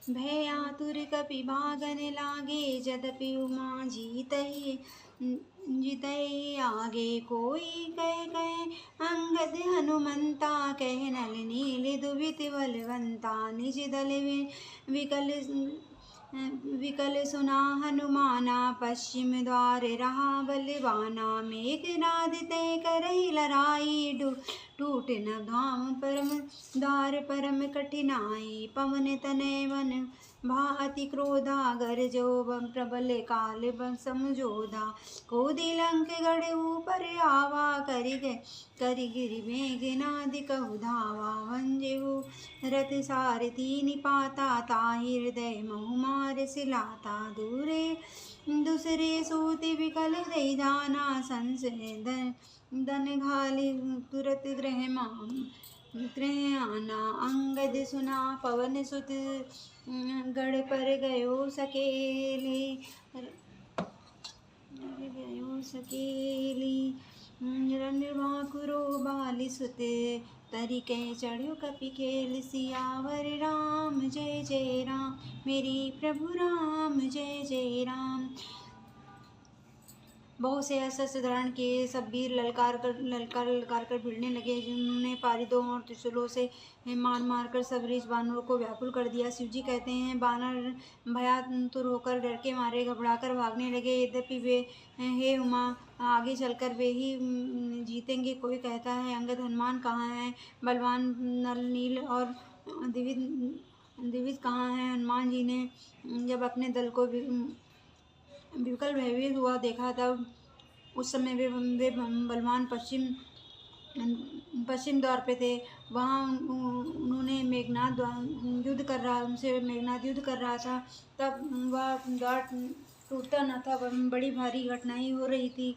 भय आतुर कपि भागन लागे, यद्यपि उमा जीतहि आगे। कोई कह कह अंगद हनुमंता, कह नल नील दुबित बलवंता। निज दल विकल विकल सुना हनुमाना, पश्चिम द्वार रहा बलवाना। मेघनाद तय करहि लड़ाई, टूट न धाम परम द्वार परम कठिनाई। पवन तनय मन भा अति क्रोधा, गरजो प्रबल काल समझोधा। कोदिलंक गढ़ ऊपर आवा, करि गिरि मेघनाद कहु धावा। भंजहु रथ सारथी निपाता, ताहि हृदय महु मार सिलाता। दूसरे सूति विकल दई जाना, संशय दन घाले तुरत गृह आना। अंगद सुना पवन सुत, गढ़ पर गयो सकेली। रणबांकुरो बाली सुत, तरिकै चढ़्यो कपि खेल। सियावर राम जय जय राम, मेरी प्रभु राम जय जय राम। बहुत से अस्त्र धारण किए सब वीर ललकार कर भिड़ने लगे, जिन्होंने पारिदों और त्रिशूलों से मार मार कर सब ऋष बानरों को व्याकुल कर दिया। शिवजी कहते हैं, बानर भयातुर होकर डर के मारे घबराकर भागने लगे। यद्यपि वे हे उमा, आगे चलकर वे ही जीतेंगे। कोई कहता है, अंगद हनुमान कहाँ हैं? बलवान नल नील और दिविज कहाँ हैं? हनुमान जी ने जब अपने दल को विकल भयभीत हुआ देखा, तब उस समय वे बलवान पश्चिम द्वार पे थे। वहाँ उन्होंने उनसे मेघनाद युद्ध कर रहा था। तब वह द्वार टूटता न था, बड़ी भारी घटनाएं हो रही थी।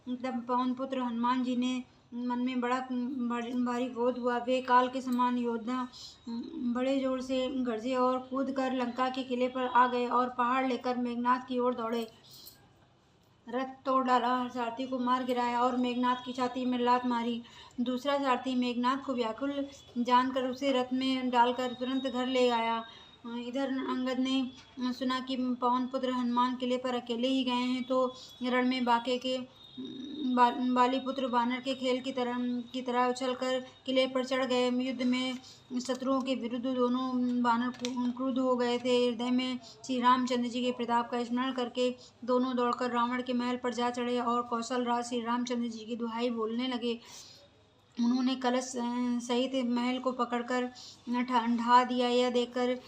तब पवन पुत्र हनुमान जी ने मन में बड़ा भारी क्रोध हुआ। वे काल के समान योद्धा बड़े जोर से गरजे और कूद कर लंका के किले पर आ गए और पहाड़ लेकर मेघनाद की ओर दौड़े। रथ तोड़ डाला, सारथी को मार गिराया और मेघनाद की छाती में लात मारी। दूसरा सारथी मेघनाद को व्याकुल जानकर उसे रथ में डालकर तुरंत घर ले आया। इधर अंगद ने सुना कि पवन पुत्र हनुमान किले पर अकेले ही गए हैं, तो रण में बाके के बालीपुत्र बानर के खेल की तरह उछलकर किले पर चढ़ गए। युद्ध में शत्रुओं के विरुद्ध दोनों बानर क्रुद्ध हो गए थे। हृदय में श्री रामचंद्र जी के प्रताप का स्मरण करके दोनों दौड़कर रावण के महल पर जा चढ़े और कौशल राज श्री रामचंद्र जी की दुहाई बोलने लगे। उन्होंने कलश सहित महल को पकड़कर ढा दिया। यह देखकर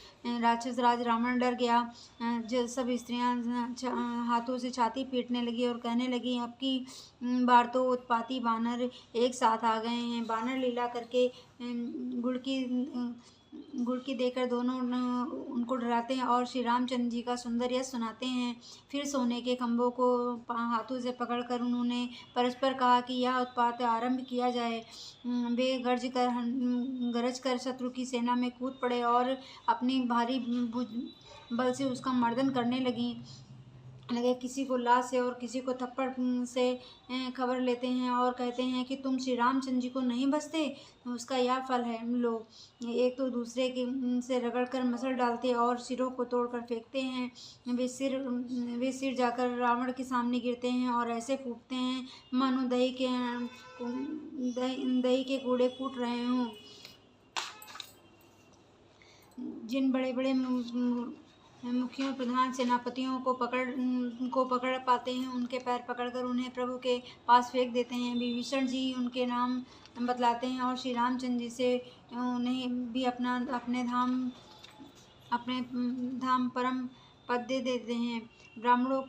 राक्षस राज रावण डर गया। सब स्त्रियां हाथों से छाती पीटने लगी और कहने लगी, अब की बार तो उत्पाती बानर एक साथ आ गए हैं। बानर लीला करके गुड़ की देकर दोनों उनको डराते हैं और श्री रामचंद्र जी का सुंदर यश सुनाते हैं। फिर सोने के खंभों को हाथों से पकड़कर उन्होंने परस्पर कहा कि यह उत्पात आरंभ किया जाए। वे गरज कर शत्रु की सेना में कूद पड़े और अपनी भारी बल से उसका मर्दन करने लगे। किसी को लात से और किसी को थप्पड़ से खबर लेते हैं और कहते हैं कि तुम श्री रामचंद्र जी को नहीं बचते, उसका यह फल है। लोग एक तो दूसरे से रगड़कर मसल डालते और सिरों को तोड़कर फेंकते हैं। वे सिर जाकर रावण के सामने गिरते हैं और ऐसे फूटते हैं मानो दही के कूड़े फूट रहे हों। जिन बड़े बड़े मुखियों प्रधान सेनापतियों को पकड़ पाते हैं, उनके पैर पकड़कर उन्हें प्रभु के पास फेंक देते हैं। विभीषण जी उनके नाम बतलाते हैं और श्री रामचंद्र जी से उन्हें भी अपने धाम परम पद दे देते हैं। ब्राह्मणों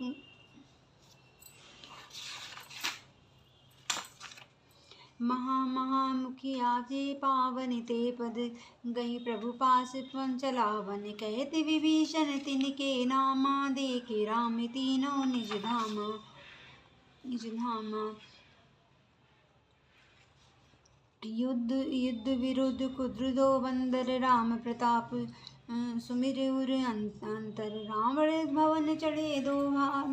महामुखी आगे पावन ते पद, गई प्रभु पास चलावन। कहते विभीषण तिनके नामा, देखे राम तीनों निज धामा। युद्ध विरुद्ध कुद्रुदो बंदर, राम प्रताप सुमिर उर अंतर। रावण भवन चढ़े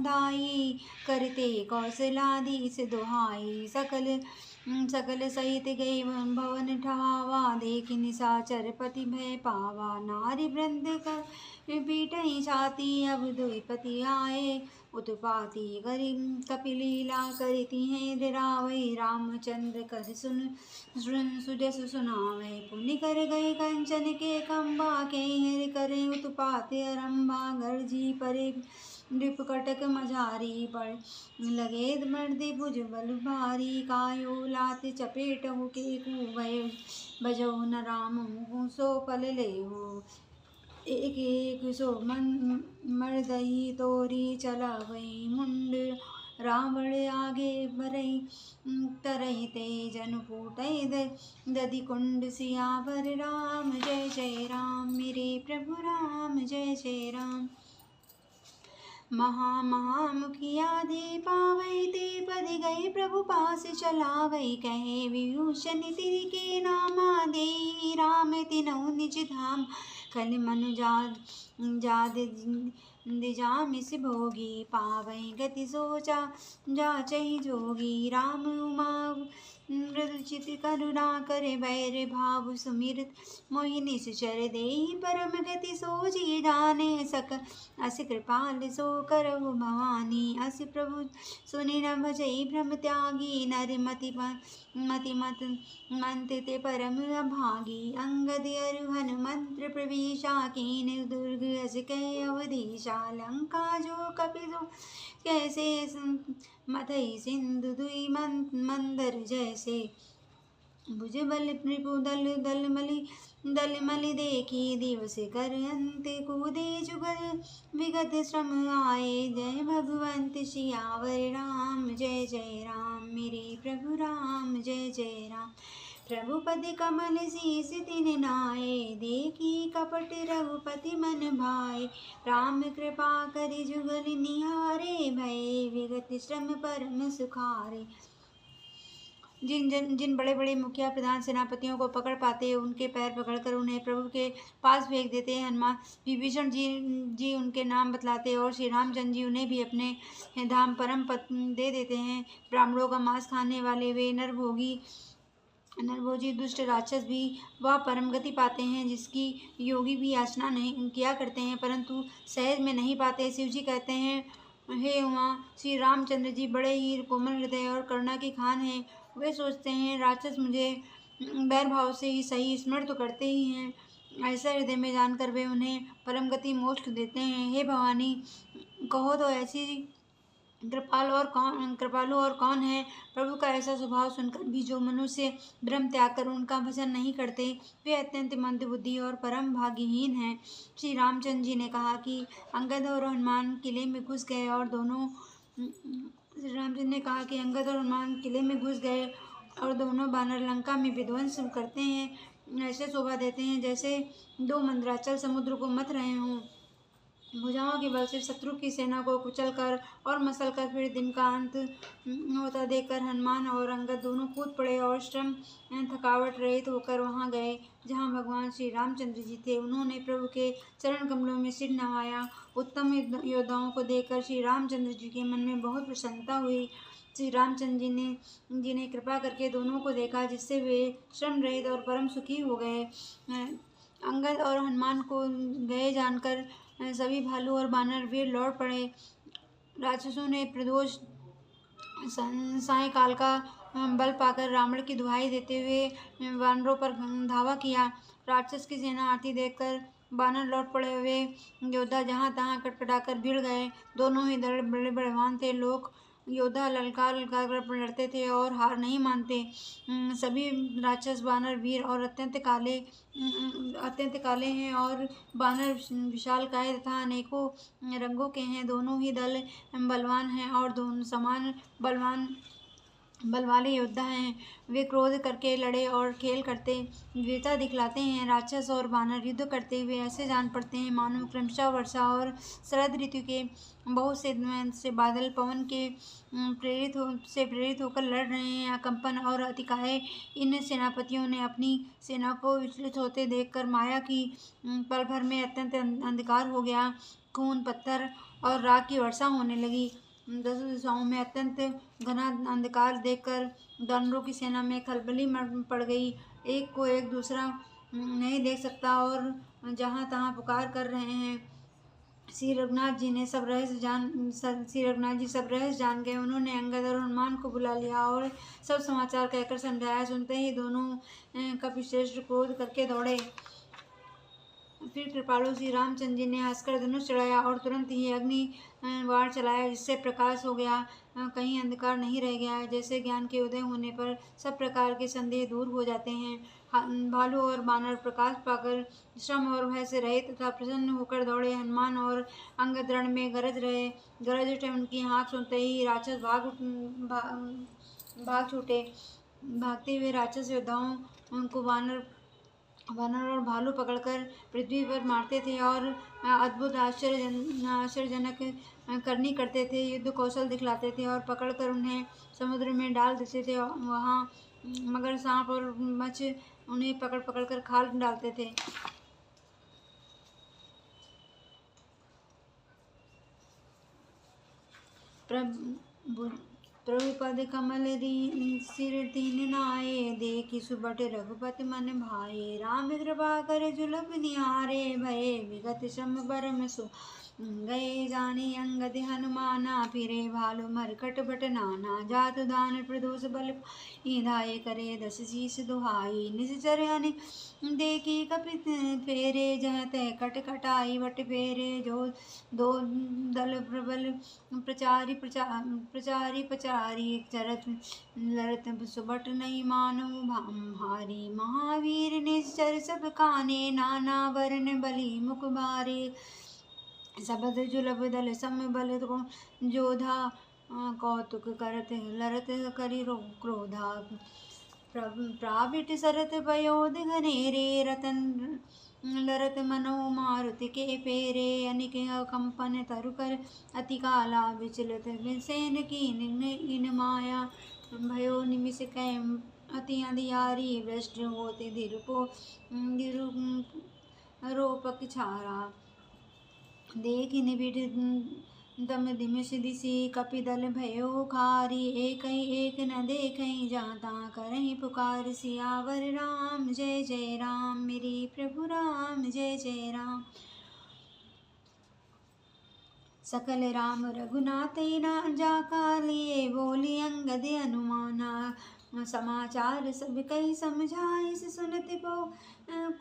दाई, करते कौशलाधीश दुहाई। सकल सकल सहित गई भवन ठावा, देखि निशाचर पति भय पावा। नारी वृंद कर पीटहि छाती, अब दुईपति आए उत्पाती करि। कपिलीला करिति हैं डरावै, रामचंद्र कर सुजस सुनावै। पुनि कर गए कंचन के खंबा, के हर करे उत्पात अरंभा। गर्जी परे नृप कटक मझारी, पड़ लगे मर्दे भुज बल भारी। कायो लात चपेटहु के भय, बजौ न राम मुँह सो पल लेहु। एक एक सो मर्दई तोरी चलावै मुंड, रावण आगे बरई तरई तेजन फूटै दधि कुंड। सियावर राम जय जय राम, मेरे प्रभु राम जय जय राम। महा मुखिया दे पावै, ते पद गए प्रभु पास चलावै। कहे विभूषण तिनके नामा, देहि राम तिन्हु निज धाम। खल मनु जाद दिजामिस भोगी, पावै गति सोचा जाचहि जोगी। राम उमा मृदु चित करुणा करे, बैर भाव सुमिरत मोहि निश्चर। देहि परम गति सोजी जाने, सक अस कृपाल सो करहु भवानी। अस प्रभु सुनि न भजई भ्रम त्यागी, नर मति मंत ते परम अभागी। अंगद अरु हनुमंत्र प्रवेशा, कीन दुर्ग अस कै अवधीशा। लंका जो कपिसु कैसे मथई, सिंधु दुई मंदर जैसे। भुज बल नृपु दल मलि देखी, दिवस कर अंत कूदे जुगल विगत श्रम आए। जय भगवंत सियावर राम जय जय राम, मेरे प्रभु राम जय जय राम। प्रभु पद कमल शीस तिन नाए, देखी कपट रघुपति मन भाए। राम कृपा करि जुगल निहारे, भय विगत श्रम परम सुखारे। जिन बड़े बड़े मुखिया प्रधान सेनापतियों को पकड़ पाते, उनके पैर पकड़कर उन्हें प्रभु के पास फेंक देते हैं। हनुमान विभीषण जी उनके नाम बतलाते और श्री रामचंद्र जी उन्हें भी अपने धाम परम पद दे देते हैं। ब्राह्मणों का मांस खाने वाले वे नरभोजी दुष्ट राक्षस भी वह परम गति पाते हैं, जिसकी योगी भी याचना नहीं किया करते हैं, परंतु सहज में नहीं पाते। शिव जी कहते हैं, हे उमा, श्री रामचंद्र जी बड़े ही कोमल हृदय और करुणा की खान हैं। वे सोचते हैं राक्षस मुझे बैर भाव से ही सही, स्मरण तो करते ही हैं। ऐसा हृदय में जानकर वे उन्हें परम गति मोक्ष देते हैं। हे भवानी, कहो तो ऐसी कृपालु और कौन है। प्रभु का ऐसा स्वभाव सुनकर भी जो मनुष्य भ्रम त्याग कर उनका भजन नहीं करते, वे अत्यंत मंद बुद्धि और परम भाग्यहीन हैं। श्री रामचंद्र जी ने कहा कि अंगद और हनुमान किले में घुस गए और दोनों बानर लंका में विध्वंस करते हैं। ऐसे शोभा देते हैं जैसे दो मंदराचल समुद्र को मथ रहे हों। भुजाओं के बल से शत्रु की सेना को कुचलकर और मसलकर फिर दिन का अंत होता देखकर हनुमान और अंगद दोनों कूद पड़े और श्रम थकावट रहित होकर वहां गए जहां भगवान श्री रामचंद्र जी थे। उन्होंने प्रभु के चरण कमलों में सिर नवाया। उत्तम योद्धाओं को देखकर श्री रामचंद्र जी के मन में बहुत प्रसन्नता हुई। श्री रामचंद्र जी ने कृपा करके दोनों को देखा, जिससे वे श्रम रहित और परम सुखी हो गए। अंगद और हनुमान को गए जानकर सभी भालू और बानर वीर लौट पड़े। राक्षसों ने प्रदोष सायंकाल का बल पाकर रावण की दुहाई देते हुए वानरों पर धावा किया। राक्षस की सेना आती देखकर बानर लौट पड़े। वे योद्धा जहाँ तहाँ कटकटाकर भिड़ गए। दोनों ही दल बड़े बलवान थे। लोग योद्धा ललकार कर लड़ते थे और हार नहीं मानते। सभी राक्षस बानर वीर और अत्यंत काले हैं और बानर विशालकाय तथा अनेकों रंगों के हैं। दोनों ही दल बलवान हैं और दोनों समान बल वाले योद्धा हैं। वे क्रोध करके लड़े और खेल करते वीरता दिखलाते हैं। राक्षस और बानर युद्ध करते हुए ऐसे जान पड़ते हैं मानो क्रमशः वर्षा और शरद ऋतु के बहुत से बादल पवन के प्रेरित होकर लड़ रहे हैं। कंपन और अतिकाय इन सेनापतियों ने अपनी सेना को विचलित होते देखकर माया की पल भर में अत्यंत अंधकार हो गया। खून, पत्थर और राख की वर्षा होने लगी। दसों दिशाओं में अत्यंत घना अंधकार देखकर दानवों की सेना में खलबली पड़ गई। एक को एक दूसरा नहीं देख सकता और जहाँ तहाँ पुकार कर रहे हैं। श्री रघुनाथ जी सब रहस्य जान गए। उन्होंने अंगद और हनुमान को बुला लिया और सब समाचार कहकर समझाया। सुनते ही दोनों कपिश्रेष्ठ क्रोध करके दौड़े। फिर कृपालु श्री रामचंद्र जी ने हंसकर धनुष चढ़ाया और तुरंत ही अग्नि बाण चलाया, जिससे प्रकाश हो गया, कहीं अंधकार नहीं रह गया। जैसे ज्ञान के उदय होने पर सब प्रकार के संदेह दूर हो जाते हैं। भालू और बानर प्रकाश पाकर श्रम और भय से रहित तथा प्रसन्न होकर दौड़े। हनुमान और अंगद रण में गरज उठे। उनकी हाँक सुनते ही राक्षस भाग छूटे। भागते हुए राक्षस योद्धाओं को वानर और भालू पकड़कर पृथ्वी पर मारते थे और अद्भुत आश्चर्यजनक करनी करते थे। युद्ध कौशल दिखलाते थे और पकड़कर उन्हें समुद्र में डाल देते थे। वहाँ मगर, सांप और मच्छ उन्हें पकड़ कर खाल डालते थे। प्रभुपद कमल सिर दीन नाये, देखि सुबट रघुपति मन भाए। राम कृपा कर जुलफ निहारे, भये विगत श्रम बरम सु गए। जाने अंगद हनुमाना, फिरे भालु मरकट बट नाना। जातु दान प्रदोष बल धाये, करे दस शीस दुहाई। निश्चर अनेक देखी कपि फेरे, जह तह कट कटाई बट फेरे। जो दो दल प्रबल प्रचारी चरत लरत, सुबट नहीं मानव भारी। महावीर निश्चर सब काने, नाना वरण बलि मुख भारे। सबद जुलभ दल सम बल जोधा, कौतुक करत लरत करि क्रोधा। प्राविट सरत पयोध घनेरे, रतन लरत मनो मारुति के फेरे। अनिक कंपन तरुकर अति काला, विचलित सेन कीन माया। भयो निमिष कै अति अंधियारी, भ्रष्ट होते रोपक छारा। देखि निबिड़ दम दिमिष दिशि, कपिदल भयो खारी। एक न देखई, जहाँ तहाँ करहीं पुकार। सियावर राम जय जय राम, मेरे प्रभु राम जय जय राम। सकल राम रघुनाथ जाका, लिए बोली अंगद हनुमाना। समाचार सब कही समझाए, सुनत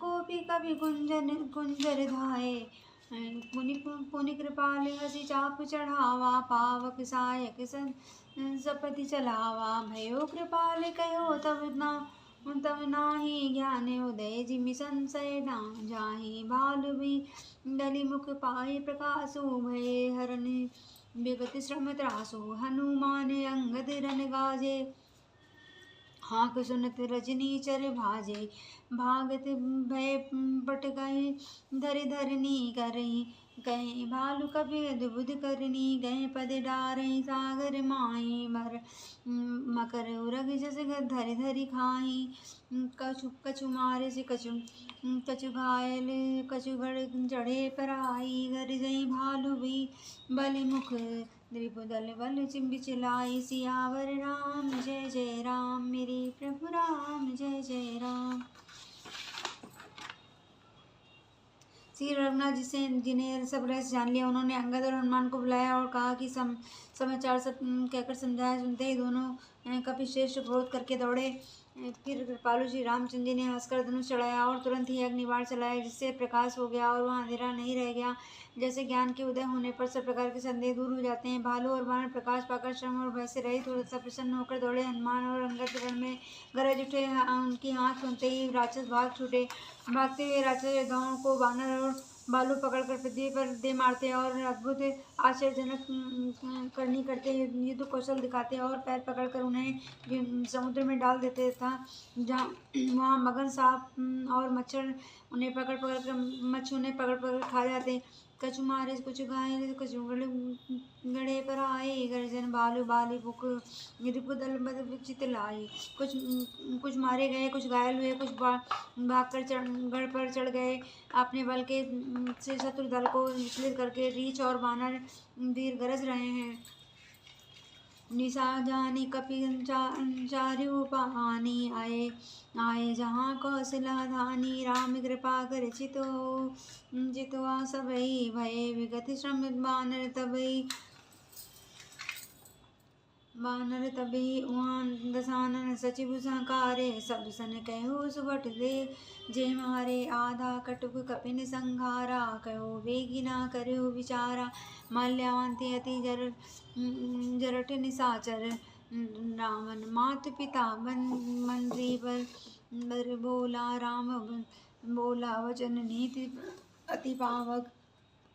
कोपी कवि कुंजर धाये। पुनि कृपाल हसी चाप चढ़ावा, पावक सायक सपति चलावा। भयो कृपाल कहो तब नाही, ज्ञान उदय जिमि संशय ना जाहि। भालु भी दलि मुख पाए, प्रकाशो भये हरन विगत श्रम त्रासो। हनुमान अंगद रन गाजे, हाँक सुनत रजनी चर भाजे। भागत भय बट गए, धरनी करही। कहीं भालु कपि अद्भुत करनी, गए पद डारहि सागर माही। मकर उरग जस धरि खाही। कछु मारे से कछु घायल, कछु गढ़ चढ़े पराई। गरजई भालु भी बलि मुख, द्रिपदल बल बिचलाई। सियावर राम जय जय राम, मेरे प्रभु राम जय जय राम। श्री रघुनाथ जी ने सब रहस्य जान लिया। उन्होंने अंगद और हनुमान को बुलाया और कहा कि समाचार सब कहकर समझाया। सुनते ही दोनों कपिश्रेष्ठ क्रोध करके दौड़े। फिर कृपालु श्री रामचंद्र जी ने हंसकर धनुष चढ़ाया और तुरंत ही अग्नि बाण चलाया, जिससे प्रकाश हो गया और वहाँ अंधेरा नहीं रह गया। जैसे ज्ञान के उदय होने पर सब प्रकार के संदेह दूर हो जाते हैं। भालू और बाण प्रकाश पाकर श्रम और भय से रहित हो तथा प्रसन्न होकर दौड़े। हनुमान और अंगद रण में गरज उठे। उनकी हाँक सुनते ही राक्षस भाग छूटे। भागते हुए राक्षस योद्धाओं को वानर और भालू पकड़कर पृथ्वी पर दे मारते और अद्भुत आश्चर्यजनक करनी करते, युद्ध कौशल दिखाते और पैर पकड़कर उन्हें समुद्र में डाल देते था। वहाँ मगन, सांप और मच्छ उन्हें पकड़ पकड़ खा जाते। कछु मारे कुछ घायल, कछु गड़े पर आए। गर्जन भालू बाली बुक, रिपुदल बद चितलाए। कुछ मारे गए, कुछ घायल हुए, कुछ भागकर गढ़ पर चढ़ गए। अपने बल के से शत्रु दल को विचलित करके रीछ और वानर वीर गरज रहे हैं। निशा जाने कपि चारु पानी आए आए जहाँ कौशला धानी राम कृपा कर चितवा सबई भय विगत श्रम बानर तभी उहाँ दसानन सचिव संकारे सब सन कहो सुबट दे जे मारे आधा कटुक कपिन संघारा कहो वेगी ना करो विचारा माल्यावंती अति जरट निसाचर रावण मात पिता मंत्री पर बोला राम बोला वचन नीति अति पावक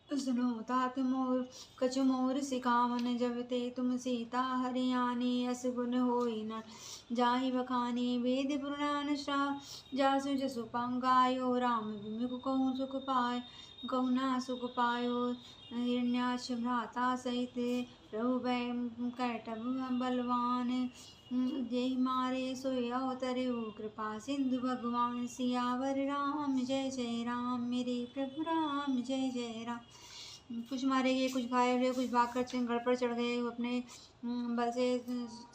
सुनो तात मोर कछु मोर सिखावन जब ते तुम सीता हरियाणी अस गुण होई न जाहि बखानी वेद पुराण जासु जसु पंगायो राम विमुख कहूँ सुख पाय कहूँ ना सुख पायो हिरण्याक्ष भ्राता सहित प्रभु भय कैटभ बलवान जय मारे सोय अवतरे कृपा सिंधु भगवान सियावर राम जय जय राम मेरे प्रभु राम जय जय राम। कुछ मारे गए, कुछ घायल हुए, कुछ भागकर चिंगड़ पर चढ़ गए। अपने बल से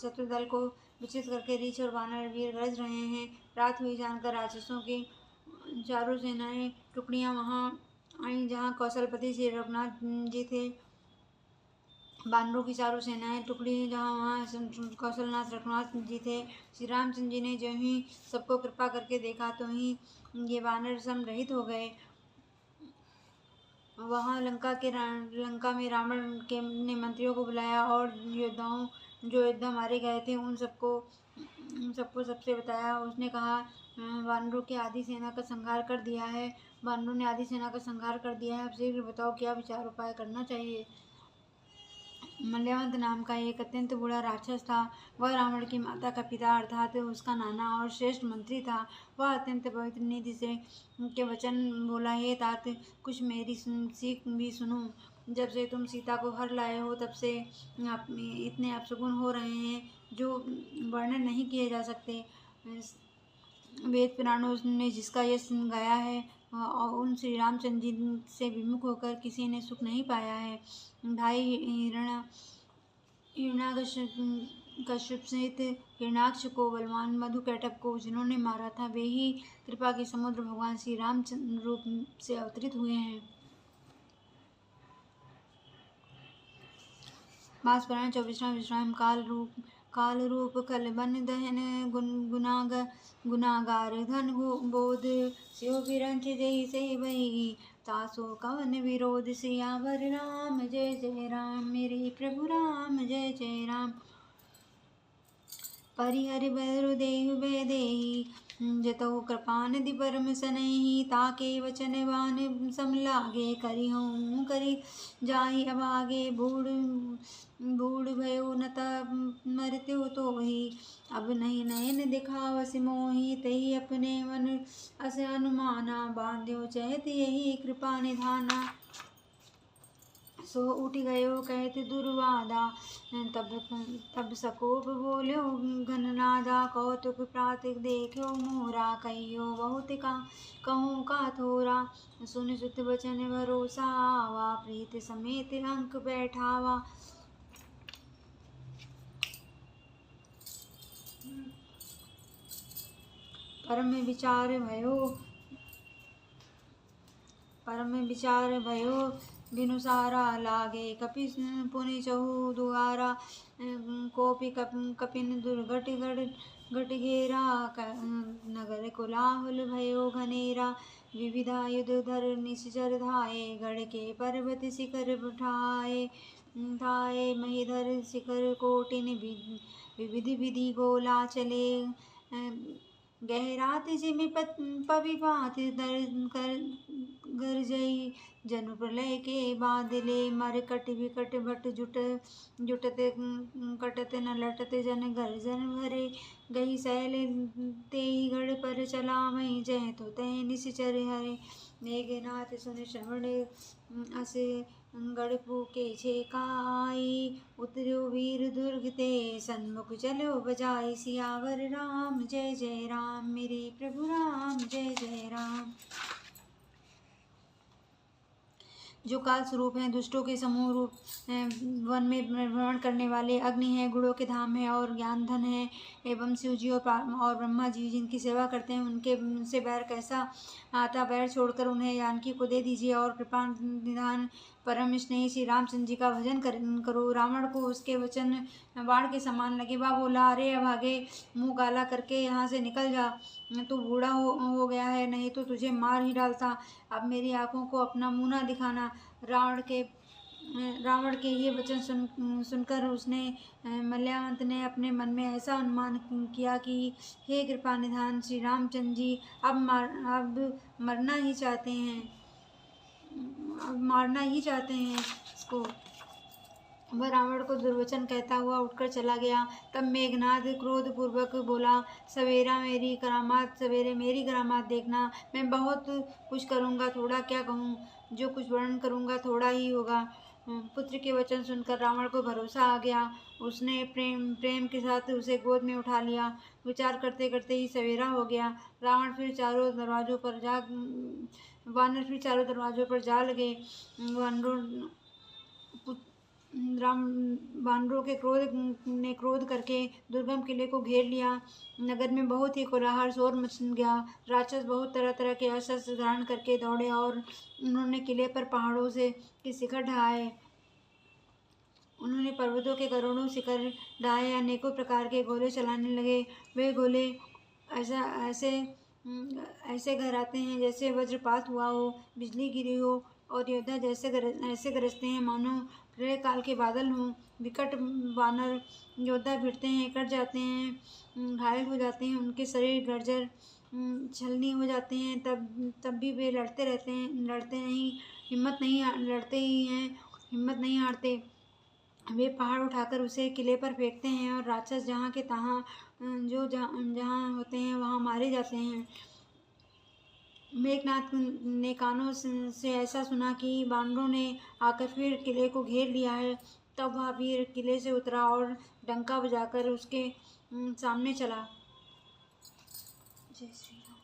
शत्रु दल को विचलित करके रीछ और वानर वीर गरज रहे हैं। रात हुई जानकर राक्षसों की चारों सेनाएं टुकड़ियां वहां आईं जहां कौशलपति श्री रघुनाथ जी थे। बानरों की चारों सेनाएं टुकड़ी जहाँ वहाँ कौशलनाथ रघुनाथ जी थे। श्री रामचंद्र जी ने जो ही सबको कृपा करके देखा तो ही ये वानर सम रहित हो गए। वहाँ लंका में रावण के ने मंत्रियों को बुलाया और योद्धाओं जो योद्धा मारे गए थे उन सबको सबसे बताया। उसने कहा वानरों की आधी सेना का संहार कर दिया है। वानरों ने आधी सेना का संहार कर दिया है। अब शीघ्र बताओ क्या विचार उपाय करना चाहिए। मल्यवंत नाम का एक अत्यंत बूढ़ा राक्षस था। वह रावण की माता का पिता अर्थात उसका नाना और श्रेष्ठ मंत्री था। वह अत्यंत पवित्र निधि से के वचन बोला, हे तात, कुछ मेरी सीख भी सुनो। जब से तुम सीता को हर लाए हो तब से इतने अपशगुन हो रहे हैं जो वर्णन नहीं किए जा सकते। वेद पुराणों ने जिसका यश गाया है और उन श्री रामचंद्र जी से विमुख होकर किसी ने सुख नहीं पाया है। भाई हिरण्याकश्यप सहित हिरण्याक्ष को बलवान मधु कैटभ को जिन्होंने मारा था वे ही कृपा के समुद्र भगवान श्री रामचंद्र रूप से अवतरित हुए हैं। मास पुराण 24वां विश्राम काल रूप कल बन दहन गुनागार धन बोध स्यो विरंच जय से वही तासो कवन विरोध सियावर राम जय जय राम मेरे प्रभु राम जय जय राम। परिहरि बरु देहु बेदेहि जतौ कृपा निधि परम सनेहि ताके वचन वान सम लागे करि जाहि अभागे बूढ़ भयो न तब मृत्यु तोहि अब नहीं नयन दिखावस मोहि तही अपने मन अस अनुमाना बांध्यो चहत यही कृपा निधाना। सो उठ गयो कहत दुर्वादा तब सकोप बोल्यो घननादा कौतुक प्रातिक देखो मोरा कहियो बहुत का कहूँ का थोरा सुन सुत वचन भरोसा आवा प्रीत समेत अंक बैठावा। परम विचार भयो बिनु सारा लागे कपि पुनि चहु दुआरा कोपि कपिन दुर्घट घट घेरा नगर कोलाहल भयो घनेरा विविधा युध धर निश्चर धाये गढ़ के पर्वत शिखर ठाए महीधर शिखर कोटिन विविध विधि गोला चले गहरात जिमि पविभात गरजई जनु प्रलय के बादले मरकट विकट भट जुटते कटते न लटते जन गर्जन भरे गई सैल तेहि गढ़ पर चला मई जय तो तय निश्चर हरे मेघनाथ सुन श्रवण अस गढ़ फूके छेकाई उतर्यो वीर दुर्ग ते सन्मुख चलो बजाय सियावर राम जय जय राम मेरे प्रभु राम जय जय राम। जो काल स्वरूप हैं, दुष्टों के समूह रूप वन में भ्रमण करने वाले, अग्नि है, गुणों के धाम है और ज्ञान धन है, एवं शिव जी और ब्रह्मा जी जिनकी सेवा करते हैं उनके उनसे बैर कैसा आता। बैर छोड़कर उन्हें जानकी को दे दीजिए और कृपा निधान परम स्नेही श्री रामचंद्र जी का भजन करो। रावण को उसके वचन बाण के समान लगे। वह बोला, अरे अभागे, मुँह काला करके यहाँ से निकल जा, तू बूढ़ा हो गया है, नहीं तो तुझे मार ही डालता। अब मेरी आंखों को अपना मुँह न दिखाना। रावण के ये वचन सुनकर उसने मल्यावंत ने अपने मन में ऐसा अनुमान किया कि हे कृपा निधान श्री रामचंद्र जी अब मरना ही चाहते हैं, अब मारना ही चाहते हैं इसको। वह रावण को दुर्वचन कहता हुआ उठकर चला गया। तब मेघनाद क्रोध पूर्वक बोला, सवेरे मेरी करामात देखना। मैं बहुत कुछ करूँगा, थोड़ा क्या कहूँ, जो कुछ वर्णन करूँगा थोड़ा ही होगा। पुत्र के वचन सुनकर रावण को भरोसा आ गया। उसने प्रेम के साथ उसे गोद में उठा लिया। विचार करते करते ही सवेरा हो गया। वानर फिर चारों दरवाजों पर जा लगे। वानरों के क्रोध करके दुर्गम किले को घेर लिया। नगर में बहुत ही कोलाहल शोर मच गया। राक्षस बहुत तरह तरह के अस्त्र धारण करके दौड़े और उन्होंने किले पर पहाड़ों से के शिखर ढहाए। उन्होंने पर्वतों के करोड़ों शिखर ढहाए, अनेकों प्रकार के गोले चलाने लगे। वे गोले ऐसे गहराते हैं जैसे वज्रपात हुआ हो, बिजली गिरी हो, और योद्धा ऐसे गरजते हैं मानो प्रलय काल के बादल हों। विकट वानर योद्धा भिड़ते हैं, कट जाते हैं, घायल हो जाते हैं, उनके शरीर गर्जर छलनी हो जाते हैं। तब भी वे लड़ते ही हैं, हिम्मत नहीं हारते। वे पहाड़ उठाकर उसे किले पर फेंकते हैं और राक्षस जहाँ के तहाँ जहाँ होते हैं वहाँ मारे जाते हैं। मेघनाथ ने कानों से ऐसा सुना कि वानरों ने आकर फिर किले को घेर लिया है। तब वह वीर किले से उतरा और डंका बजाकर उसके सामने चला। जय श्री राम।